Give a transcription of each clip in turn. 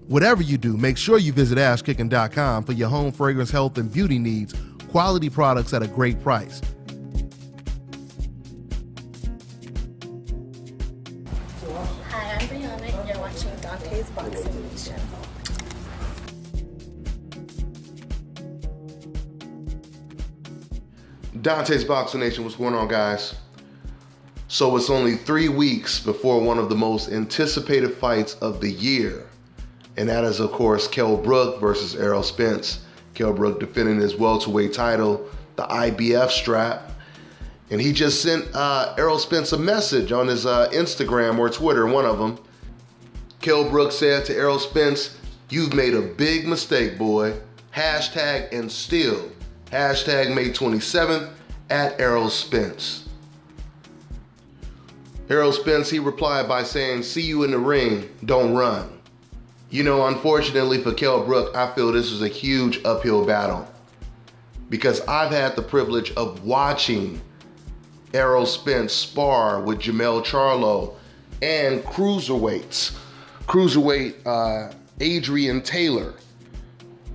Whatever you do, make sure you visit AshKickin.com for your home fragrance, health, and beauty needs. Quality products at a great price. Hi, I'm Brianna, and you're watching Dante's Boxing Nation. Dante's Boxing Nation, what's going on, guys? So it's only 3 weeks before one of the most anticipated fights of the year. And that is, of course, Kell Brook versus Errol Spence. Kell Brook defending his welterweight title, the IBF strap. And he just sent Errol Spence a message on his Instagram or Twitter, one of them. Kell Brook said to Errol Spence, "You've made a big mistake, boy. Hashtag and still. Hashtag May 27th at Errol Spence." Errol Spence, he replied by saying, "See you in the ring, don't run." You know, unfortunately for Kell Brook, I feel this is a huge uphill battle because I've had the privilege of watching Errol Spence spar with Jermell Charlo and cruiserweight Adrian Taylor,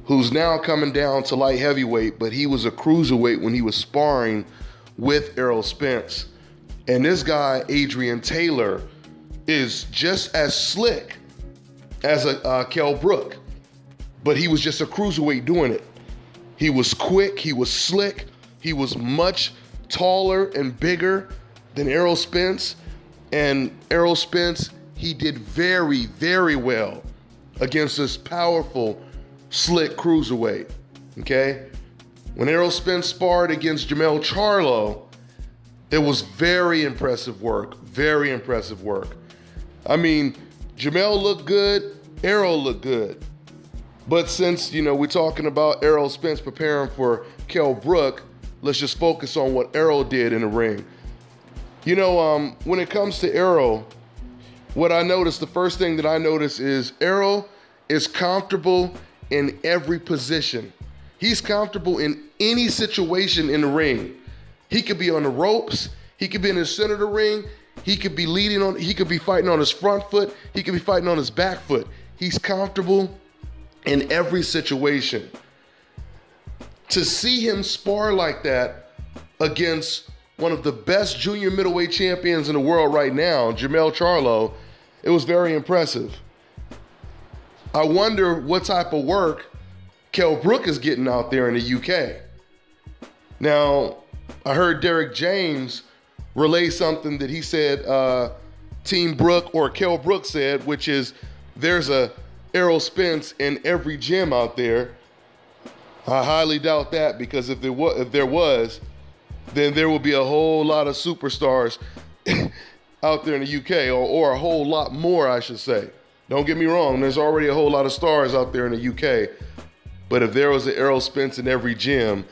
who's now coming down to light heavyweight, but he was a cruiserweight when he was sparring with Errol Spence. And this guy, Adrian Taylor, is just as slick as a Kell Brook, but he was just a cruiserweight doing it. He was quick, he was slick, he was much taller and bigger than Errol Spence. And Errol Spence, he did very, very well against this powerful, slick cruiserweight, okay? When Errol Spence sparred against Jermell Charlo, it was very impressive work, very impressive work. I mean, Jermell looked good, Errol looked good. But since, you know, we're talking about Errol Spence preparing for Kell Brook, let's just focus on what Errol did in the ring. You know, when it comes to Errol, what I noticed, the first thing that I noticed is Errol is comfortable in every position. He's comfortable in any situation in the ring. He could be on the ropes, he could be in the center of the ring, he could be he could be fighting on his front foot, he could be fighting on his back foot. He's comfortable in every situation. To see him spar like that against one of the best junior middleweight champions in the world right now, Jermell Charlo, it was very impressive. I wonder what type of work Kell Brook is getting out there in the UK. Now, I heard Derek James relay something that he said Team Brook or Kell Brook said, which is there's a Errol Spence in every gym out there. I highly doubt that, because if there was, then there would be a whole lot of superstars out there in the UK, or a whole lot more, I should say. Don't get me wrong, there's already a whole lot of stars out there in the UK. But if there was an Errol Spence in every gym,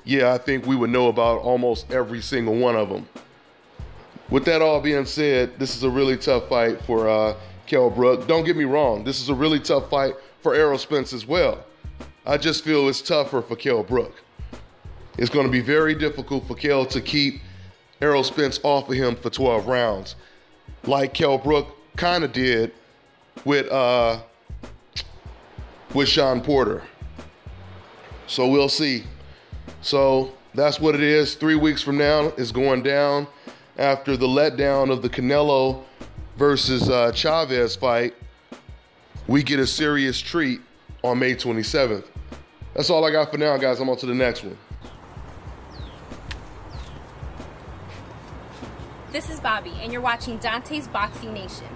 yeah, I think we would know about almost every single one of them. With that all being said, this is a really tough fight for Kell Brook. Don't get me wrong, this is a really tough fight for Errol Spence as well. I just feel it's tougher for Kell Brook. It's going to be very difficult for Kell to keep Errol Spence off of him for 12 rounds, like Kell Brook kind of did with Sean Porter. So we'll see. So that's what it is. 3 weeks from now is going down after the letdown of the Canelo versus Chavez fight. We get a serious treat on May 27th. That's all I got for now, guys. I'm on to the next one. This is Bobby, and you're watching Dante's Boxing Nation.